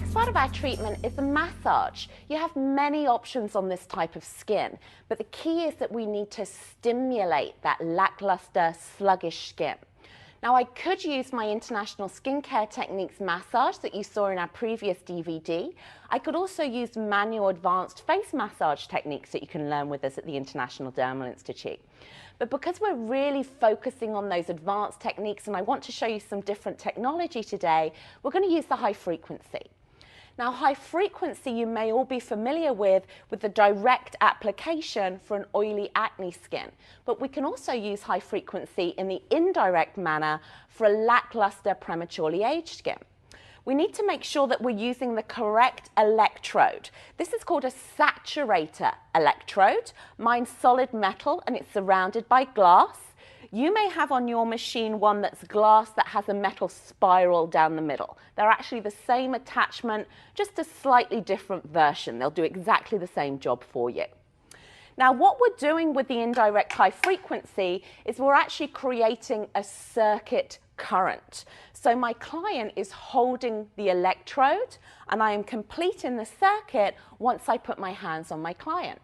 next part of our treatment is the massage. You have many options on this type of skin, but the key is that we need to stimulate that lackluster, sluggish skin. Now, I could use my International Skincare Techniques massage that you saw in our previous DVD. I could also use manual advanced face massage techniques that you can learn with us at the International Dermal Institute. But because we're really focusing on those advanced techniques, and I want to show you some different technology today, we're going to use the high frequency. Now, high frequency you may all be familiar with the direct application for an oily acne skin, but we can also use high frequency in the indirect manner for a lackluster prematurely aged skin. We need to make sure that we're using the correct electrode. This is called a saturator electrode. Mine's solid metal and it's surrounded by glass. You may have on your machine one that's glass that has a metal spiral down the middle. They're actually the same attachment, just a slightly different version. They'll do exactly the same job for you. Now, what we're doing with the indirect high frequency is we're actually creating a circuit current. So my client is holding the electrode and I am completing the circuit once I put my hands on my client.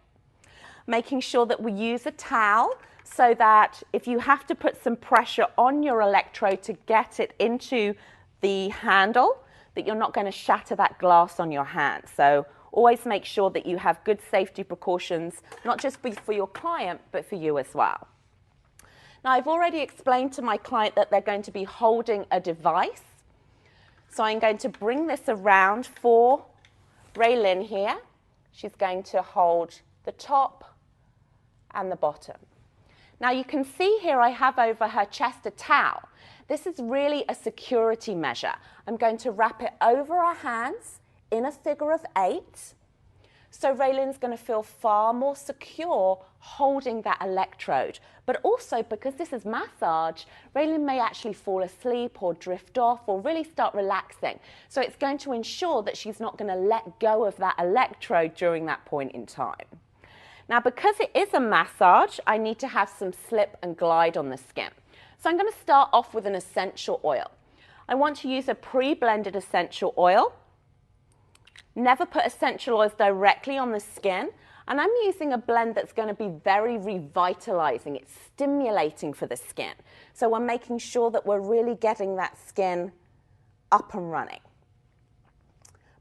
Making sure that we use a towel so that if you have to put some pressure on your electrode to get it into the handle, that you're not going to shatter that glass on your hand. So always make sure that you have good safety precautions, not just for your client, but for you as well. Now, I've already explained to my client that they're going to be holding a device. So I'm going to bring this around for Raylin here. She's going to hold the top and the bottom. Now you can see here I have over her chest a towel. This is really a security measure. I'm going to wrap it over her hands in a figure of 8. So Raylin's going to feel far more secure holding that electrode. But also because this is massage, Raylin may actually fall asleep or drift off or really start relaxing. So it's going to ensure that she's not going to let go of that electrode during that point in time. Now, because it is a massage, I need to have some slip and glide on the skin. So I'm going to start off with an essential oil. I want to use a pre-blended essential oil. Never put essential oils directly on the skin. And I'm using a blend that's going to be very revitalizing. It's stimulating for the skin. So we're making sure that we're really getting that skin up and running.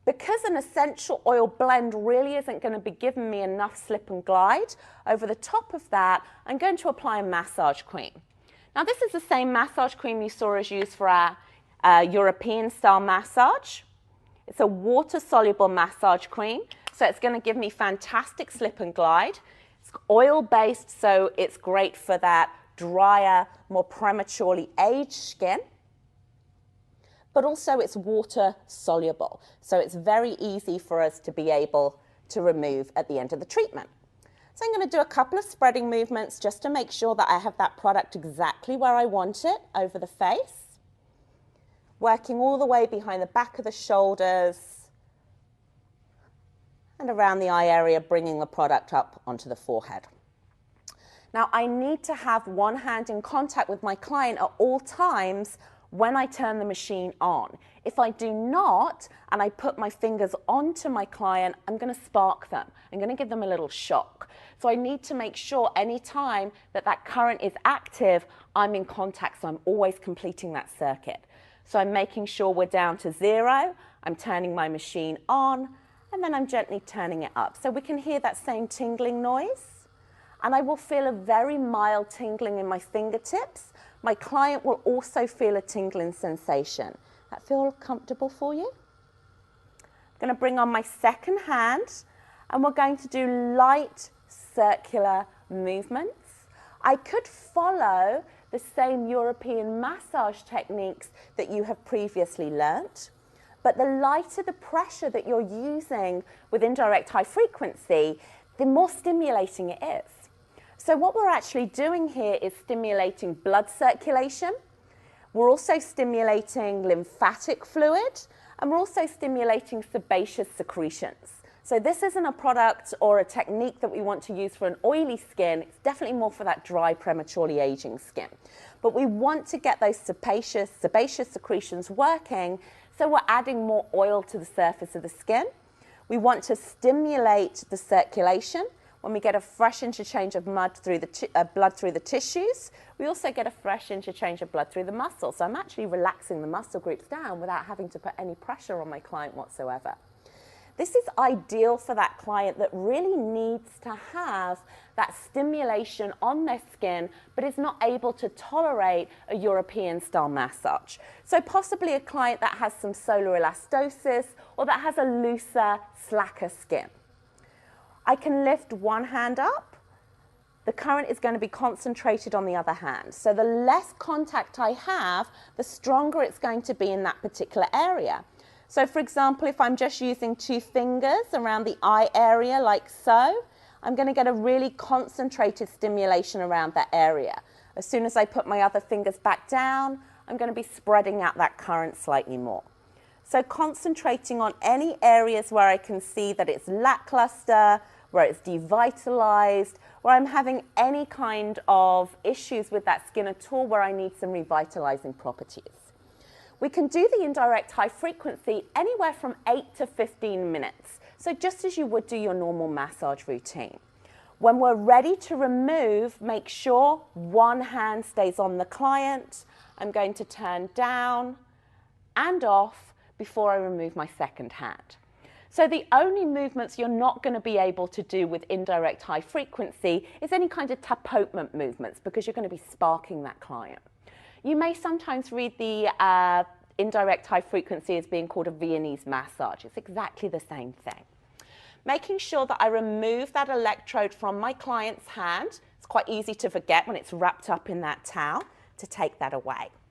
Because an essential oil blend really isn't going to be giving me enough slip and glide, over the top of that, I'm going to apply a massage cream. Now, this is the same massage cream you saw us use for our European style massage. It's a water-soluble massage cream, so it's going to give me fantastic slip and glide. It's oil-based, so it's great for that drier, more prematurely aged skin. But also it's water soluble. So it's very easy for us to be able to remove at the end of the treatment. So I'm going to do a couple of spreading movements just to make sure that I have that product exactly where I want it over the face. Working all the way behind the back of the shoulders and around the eye area, bringing the product up onto the forehead. Now, I need to have one hand in contact with my client at all times when I turn the machine on. If I do not, and I put my fingers onto my client, I'm going to spark them. I'm going to give them a little shock. So I need to make sure any time that that current is active, I'm in contact, so I'm always completing that circuit. So I'm making sure we're down to 0, I'm turning my machine on, and then I'm gently turning it up. So we can hear that same tingling noise, and I will feel a very mild tingling in my fingertips. My client will also feel a tingling sensation. That feel comfortable for you? I'm going to bring on my second hand and we're going to do light circular movements. I could follow the same European massage techniques that you have previously learnt, but the lighter the pressure that you're using with indirect high frequency, the more stimulating it is. So what we're actually doing here is stimulating blood circulation. We're also stimulating lymphatic fluid, and we're also stimulating sebaceous secretions. So this isn't a product or a technique that we want to use for an oily skin. It's definitely more for that dry, prematurely aging skin. But we want to get those sebaceous secretions working So we're adding more oil to the surface of the skin. We want to stimulate the circulation. When we get a fresh interchange of blood through the tissues, we also get a fresh interchange of blood through the muscles. So I'm actually relaxing the muscle groups down without having to put any pressure on my client whatsoever. This is ideal for that client that really needs to have that stimulation on their skin, but is not able to tolerate a European style massage. So possibly a client that has some solar elastosis or that has a looser, slacker skin. I can lift one hand up. The current is going to be concentrated on the other hand. So the less contact I have, the stronger it's going to be in that particular area. So for example, if I'm just using 2 fingers around the eye area like so, I'm going to get a really concentrated stimulation around that area. As soon as I put my other fingers back down, I'm going to be spreading out that current slightly more. So concentrating on any areas where I can see that it's lackluster, where it's devitalized, where I'm having any kind of issues with that skin at all, where I need some revitalizing properties. We can do the indirect high frequency anywhere from 8 to 15 minutes. So just as you would do your normal massage routine. When we're ready to remove, make sure one hand stays on the client. I'm going to turn down and off before I remove my second hand. So the only movements you're not going to be able to do with indirect high frequency is any kind of tapotement movements, because you're going to be sparking that client. You may sometimes read the indirect high frequency as being called a Viennese massage. It's exactly the same thing. Making sure that I remove that electrode from my client's hand. It's quite easy to forget when it's wrapped up in that towel, to take that away.